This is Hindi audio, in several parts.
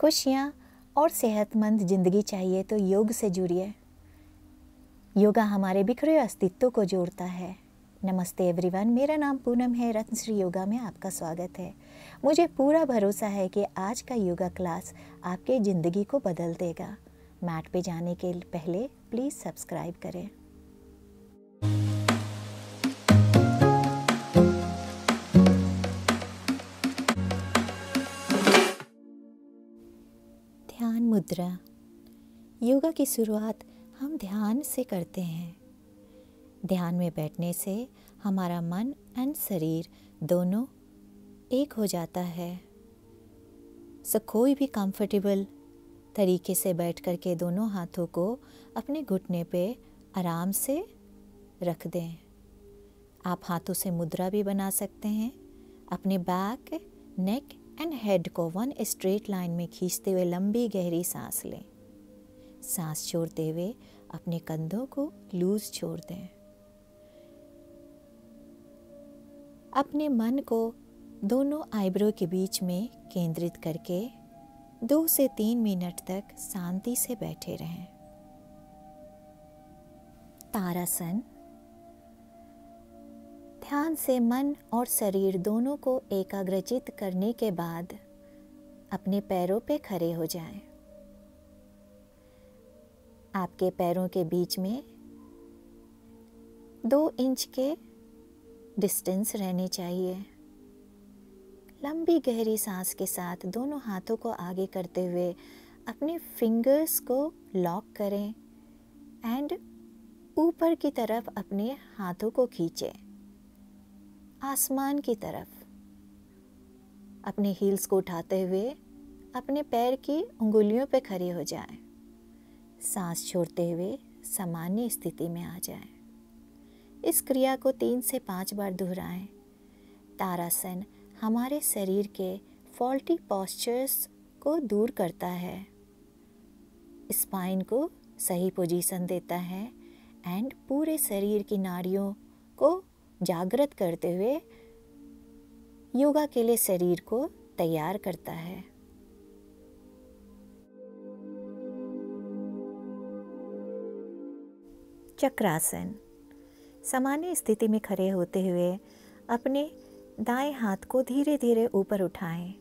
खुशियाँ और सेहतमंद ज़िंदगी चाहिए तो योग से जुड़िए। योगा हमारे बिखरे अस्तित्व को जोड़ता है। नमस्ते एवरीवन, मेरा नाम पूनम है। रत्नश्री योगा में आपका स्वागत है। मुझे पूरा भरोसा है कि आज का योगा क्लास आपके ज़िंदगी को बदल देगा। मैट पे जाने के पहले प्लीज़ सब्सक्राइब करें। ध्यान मुद्रा। योगा की शुरुआत हम ध्यान से करते हैं। ध्यान में बैठने से हमारा मन एंड शरीर दोनों एक हो जाता है। कोई भी कंफर्टेबल तरीके से बैठ कर के दोनों हाथों को अपने घुटने पे आराम से रख दें। आप हाथों से मुद्रा भी बना सकते हैं। अपने बैक, नेक एंड हेड को वन स्ट्रेट लाइन में खींचते हुए लंबी गहरी सांस लें। सांस छोड़ते हुए अपने कंधों को लूज छोड़ दें। अपने मन को दोनों आईब्रो के बीच में केंद्रित करके 2 से 3 मिनट तक शांति से बैठे रहें। तारासन। ध्यान से मन और शरीर दोनों को एकाग्रचित करने के बाद अपने पैरों पे खड़े हो जाएं। आपके पैरों के बीच में 2 इंच के डिस्टेंस रहने चाहिए। लंबी गहरी सांस के साथ दोनों हाथों को आगे करते हुए अपने फिंगर्स को लॉक करें एंड ऊपर की तरफ अपने हाथों को खींचें, आसमान की तरफ। अपने हील्स को उठाते हुए अपने पैर की उंगलियों पर खड़े हो जाएं। सांस छोड़ते हुए सामान्य स्थिति में आ जाएं। इस क्रिया को 3 से 5 बार दोहराएं। तारासन हमारे शरीर के फॉल्टी पोस्चर्स को दूर करता है, स्पाइन को सही पोजीशन देता है एंड पूरे शरीर की नाड़ियों को जागृत करते हुए योगा के लिए शरीर को तैयार करता है। चक्रासन। सामान्य स्थिति में खड़े होते हुए अपने दाएं हाथ को धीरे धीरे ऊपर उठाएं।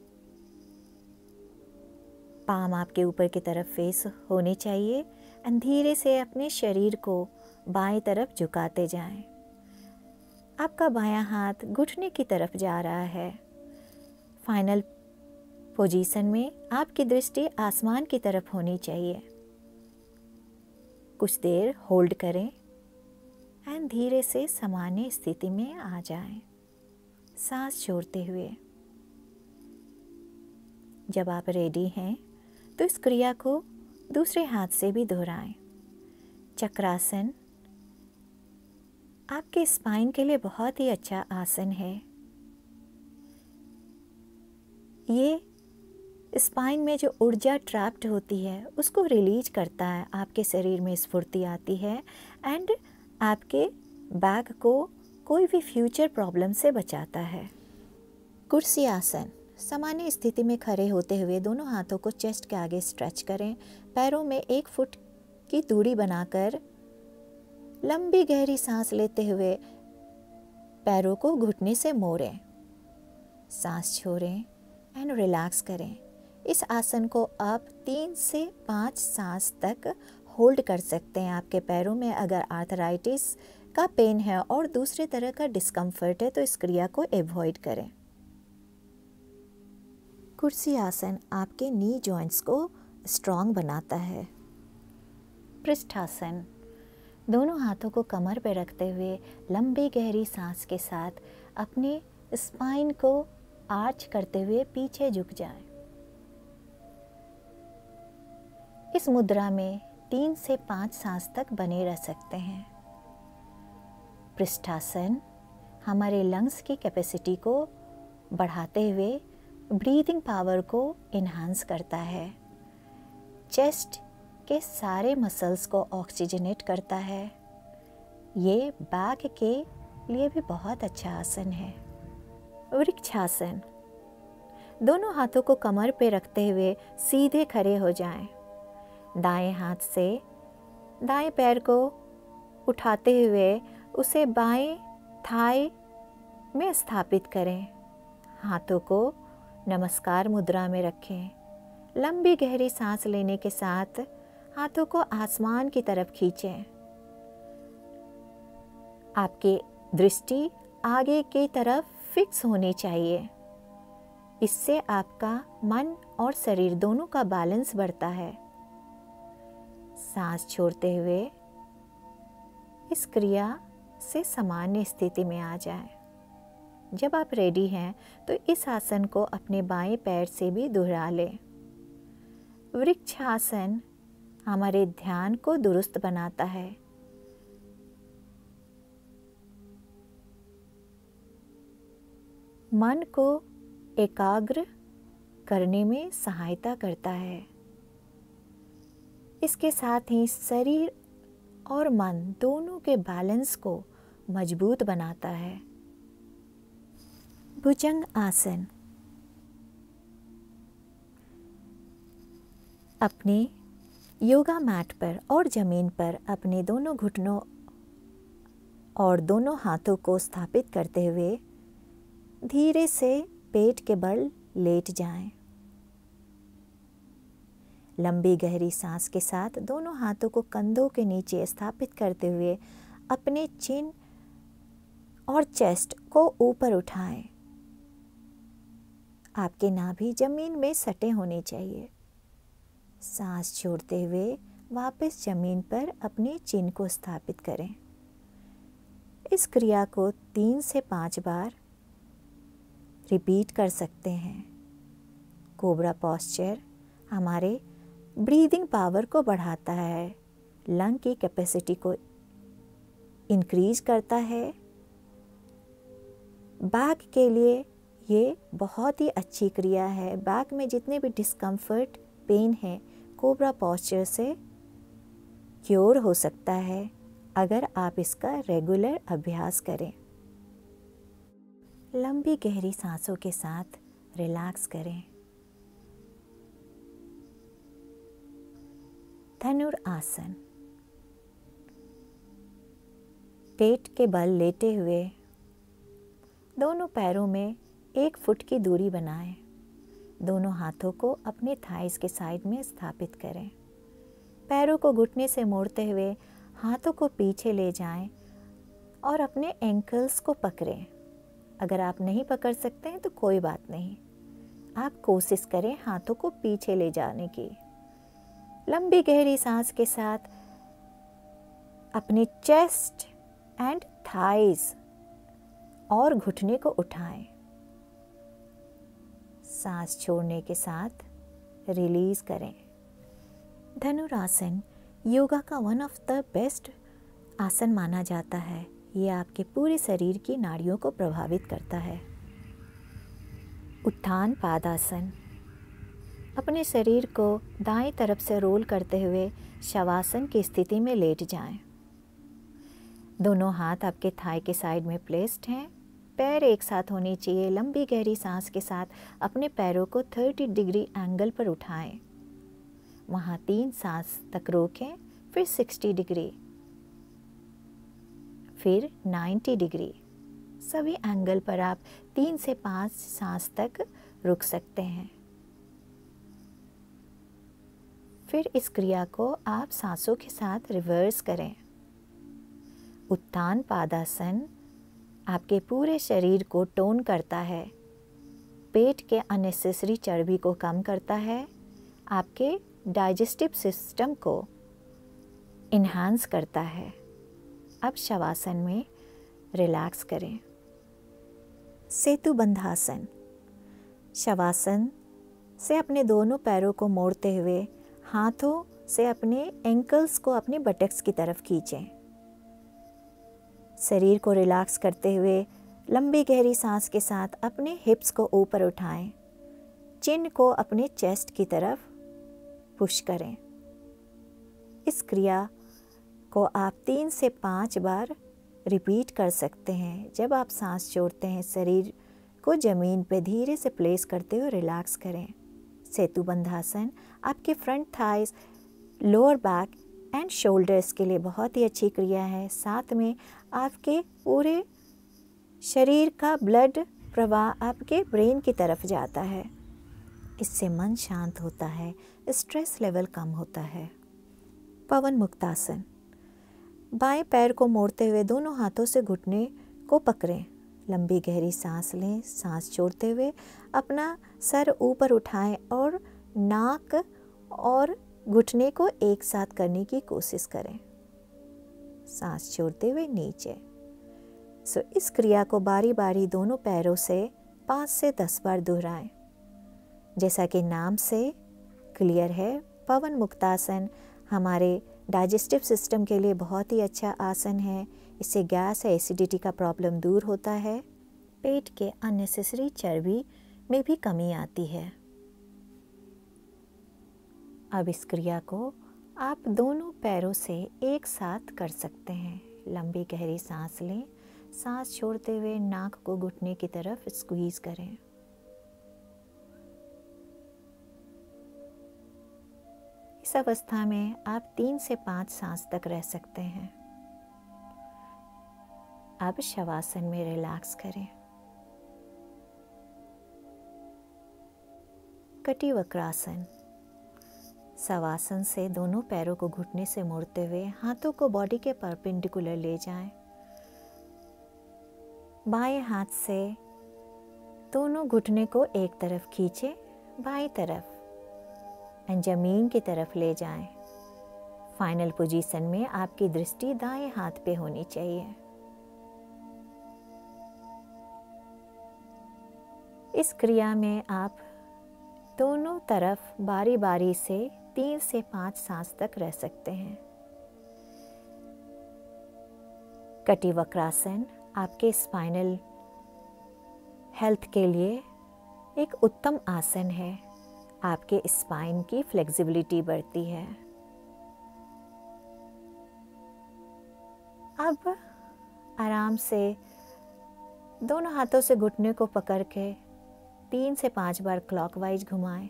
पाम आपके ऊपर की तरफ फेस होने चाहिए एंड धीरे से अपने शरीर को बाएं तरफ झुकाते जाएं। आपका बायां हाथ घुटने की तरफ जा रहा है। फाइनल पोजीशन में आपकी दृष्टि आसमान की तरफ होनी चाहिए। कुछ देर होल्ड करें एंड धीरे से सामान्य स्थिति में आ जाएं, सांस छोड़ते हुए। जब आप रेडी हैं तो इस क्रिया को दूसरे हाथ से भी दोहराएं। चक्रासन आपके स्पाइन के लिए बहुत ही अच्छा आसन है। ये स्पाइन में जो ऊर्जा ट्रैप्ड होती है उसको रिलीज करता है। आपके शरीर में स्फूर्ति आती है एंड आपके बैक को कोई भी फ्यूचर प्रॉब्लम से बचाता है। कुर्सी आसन। सामान्य स्थिति में खड़े होते हुए दोनों हाथों को चेस्ट के आगे स्ट्रेच करें। पैरों में 1 फुट की दूरी बनाकर लंबी गहरी सांस लेते हुए पैरों को घुटने से मोड़ें। सांस छोड़ें एंड रिलैक्स करें। इस आसन को आप 3 से 5 सांस तक होल्ड कर सकते हैं। आपके पैरों में अगर आर्थराइटिस का पेन है और दूसरे तरह का डिस्कम्फर्ट है तो इस क्रिया को एवॉइड करें। कुर्सी आसन आपके नी जॉइंट्स को स्ट्रॉन्ग बनाता है। पृष्ठासन। दोनों हाथों को कमर पर रखते हुए लंबी गहरी सांस के साथ अपने स्पाइन को आर्च करते हुए पीछे झुक जाएं। इस मुद्रा में 3 से 5 सांस तक बने रह सकते हैं। पृष्ठासन हमारे लंग्स की कैपेसिटी को बढ़ाते हुए ब्रीदिंग पावर को इन्हांस करता है। चेस्ट के सारे मसल्स को ऑक्सीजनेट करता है। ये बैक के लिए भी बहुत अच्छा आसन है। वृक्षासन दोनों हाथों को कमर पे रखते हुए सीधे खड़े हो जाएं। दाएं हाथ से दाएं पैर को उठाते हुए उसे बाएं थाई में स्थापित करें। हाथों को नमस्कार मुद्रा में रखें। लंबी गहरी सांस लेने के साथ हाथों को आसमान की तरफ खींचें। आपकी दृष्टि आगे की तरफ फिक्स होनी चाहिए। इससे आपका मन और शरीर दोनों का बैलेंस बढ़ता है। सांस छोड़ते हुए इस क्रिया से सामान्य स्थिति में आ जाएं। जब आप रेडी हैं तो इस आसन को अपने बाएं पैर से भी दोहरा लें। वृक्षासन हमारे ध्यान को दुरुस्त बनाता है। मन को एकाग्र करने में सहायता करता है। इसके साथ ही शरीर और मन दोनों के बैलेंस को मजबूत बनाता है। भुजंग आसन अपने योगा मैट पर और ज़मीन पर अपने दोनों घुटनों और दोनों हाथों को स्थापित करते हुए धीरे से पेट के बल लेट जाएं। लंबी गहरी सांस के साथ दोनों हाथों को कंधों के नीचे स्थापित करते हुए अपने चिन और चेस्ट को ऊपर उठाएं। आपके नाभि जमीन में सटे होने चाहिए। सांस छोड़ते हुए वापस जमीन पर अपने चिन को स्थापित करें। इस क्रिया को 3 से 5 बार रिपीट कर सकते हैं। कोबरा पोस्चर हमारे ब्रीदिंग पावर को बढ़ाता है, लंग की कैपेसिटी को इंक्रीज करता है। बैक के लिए ये बहुत ही अच्छी क्रिया है। बैक में जितने भी डिस्कम्फर्ट, पेन है, कोबरा पोस्चर से क्योर हो सकता है अगर आप इसका रेगुलर अभ्यास करें। लंबी गहरी सांसों के साथ रिलैक्स करें। धनुरासन पेट के बल लेटे हुए दोनों पैरों में 1 फुट की दूरी बनाएं। दोनों हाथों को अपने थाइस के साइड में स्थापित करें। पैरों को घुटने से मोड़ते हुए हाथों को पीछे ले जाएं और अपने एंकल्स को पकड़ें। अगर आप नहीं पकड़ सकते हैं तो कोई बात नहीं, आप कोशिश करें हाथों को पीछे ले जाने की। लंबी गहरी सांस के साथ अपने चेस्ट एंड थाइस और घुटने को उठाएं। सांस छोड़ने के साथ रिलीज करें। धनुरासन योगा का वन ऑफ द बेस्ट आसन माना जाता है। ये आपके पूरे शरीर की नाड़ियों को प्रभावित करता है। उत्थान पादासन अपने शरीर को दाएं तरफ से रोल करते हुए शवासन की स्थिति में लेट जाएं। दोनों हाथ आपके थाई के साइड में प्लेस्ड हैं। पैर एक साथ होने चाहिए। लंबी गहरी सांस के साथ अपने पैरों को 30 डिग्री एंगल पर उठाएं। वहाँ 3 सांस तक रोकें, फिर 60 डिग्री, फिर 90 डिग्री। सभी एंगल पर आप 3 से 5 सांस तक रुक सकते हैं। फिर इस क्रिया को आप सांसों के साथ रिवर्स करें। उत्थान पादासन आपके पूरे शरीर को टोन करता है, पेट के अननेसेसरी चर्बी को कम करता है, आपके डाइजेस्टिव सिस्टम को इन्हांस करता है। अब शवासन में रिलैक्स करें। सेतु बंधासन शवासन से अपने दोनों पैरों को मोड़ते हुए हाथों से अपने एंकल्स को अपने बटक्स की तरफ खींचें। शरीर को रिलैक्स करते हुए लंबी गहरी सांस के साथ अपने हिप्स को ऊपर उठाएं। चिन को अपने चेस्ट की तरफ पुश करें। इस क्रिया को आप 3 से 5 बार रिपीट कर सकते हैं। जब आप सांस छोड़ते हैं शरीर को ज़मीन पे धीरे से प्लेस करते हुए रिलैक्स करें। सेतु बंधासन आपके front thighs, lower back and shoulders के लिए बहुत ही अच्छी क्रिया है। साथ में आपके पूरे शरीर का ब्लड प्रवाह आपके ब्रेन की तरफ जाता है। इससे मन शांत होता है, स्ट्रेस लेवल कम होता है। पवन मुक्तासन, बाएं पैर को मोड़ते हुए दोनों हाथों से घुटने को पकड़ें। लंबी गहरी सांस लें। सांस छोड़ते हुए अपना सर ऊपर उठाएं और नाक और घुटने को एक साथ करने की कोशिश करें। सांस छोड़ते हुए नीचे। इस क्रिया को बारी बारी दोनों पैरों से 5 से 10 बार दोहराएं। जैसा कि नाम से क्लियर है, पवन मुक्तासन हमारे डाइजेस्टिव सिस्टम के लिए बहुत ही अच्छा आसन है। इससे गैस या एसिडिटी का प्रॉब्लम दूर होता है। पेट के अननेसेसरी चर्बी में भी कमी आती है। अब इस क्रिया को आप दोनों पैरों से एक साथ कर सकते हैं। लंबी गहरी सांस लें। सांस छोड़ते हुए नाक को घुटने की तरफ स्क्वीज करें। इस अवस्था में आप 3 से 5 सांस तक रह सकते हैं। अब शवासन में रिलैक्स करें। कटिवक्रासन, शवासन से दोनों पैरों को घुटने से मोड़ते हुए हाथों को बॉडी के परपेंडिकुलर ले जाएं। बाएं हाथ से दोनों घुटने को एक तरफ खींचें, बाईं तरफ एंड जमीन की तरफ ले जाएं। फाइनल पोजीशन में आपकी दृष्टि दाएं हाथ पे होनी चाहिए। इस क्रिया में आप दोनों तरफ बारी बारी से 3 से 5 सांस तक रह सकते हैं। कटिवक्रासन आपके स्पाइनल हेल्थ के लिए एक उत्तम आसन है। आपके स्पाइन की फ्लेक्सिबिलिटी बढ़ती है। अब आराम से दोनों हाथों से घुटने को पकड़ के 3 से 5 बार क्लॉकवाइज घुमाएं,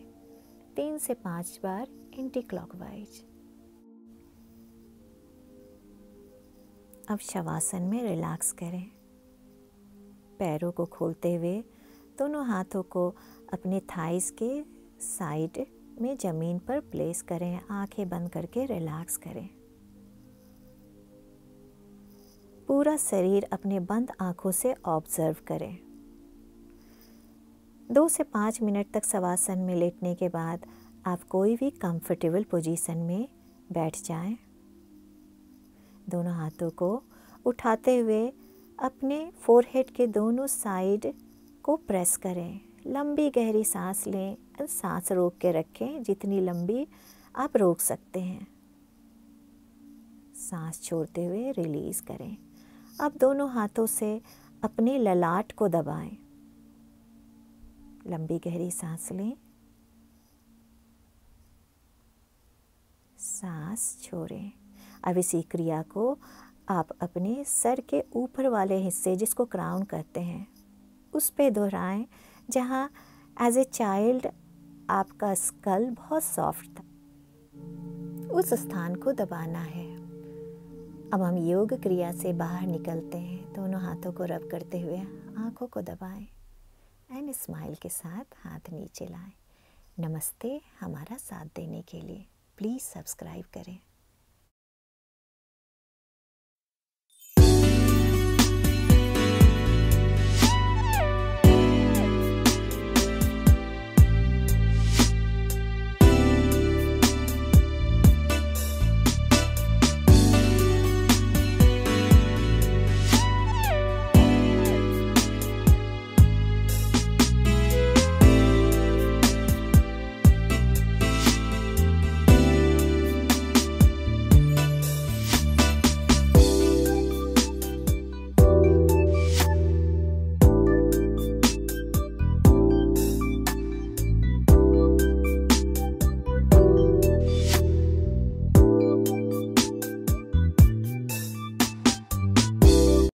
3 से 5 बार एंटी क्लॉकवाइज। अब शवासन में रिलैक्स करें। पैरों को खोलते हुए दोनों हाथों को अपने थाइस के साइड में जमीन पर प्लेस करें। आंखें बंद करके रिलैक्स करें। पूरा शरीर अपने बंद आंखों से ऑब्जर्व करें। 2 से 5 मिनट तक शवासन में लेटने के बाद आप कोई भी कंफर्टेबल पोजीशन में बैठ जाएं। दोनों हाथों को उठाते हुए अपने फोरहेड के दोनों साइड को प्रेस करें। लंबी गहरी सांस लें और सांस रोक के रखें जितनी लंबी आप रोक सकते हैं। सांस छोड़ते हुए रिलीज करें। अब दोनों हाथों से अपने ललाट को दबाएं। लंबी गहरी सांस लें, सांस छोड़ें। अब इसी क्रिया को आप अपने सर के ऊपर वाले हिस्से, जिसको क्राउन कहते हैं, उस पे दोहराएं जहाँ एज ए चाइल्ड आपका स्कल बहुत सॉफ्ट था। उस स्थान को दबाना है। अब हम योग क्रिया से बाहर निकलते हैं। दोनों हाथों को रब करते हुए आंखों को दबाएं एंड स्माइल के साथ हाथ नीचे लाएं। नमस्ते। हमारा साथ देने के लिए प्लीज़ सब्सक्राइब करें।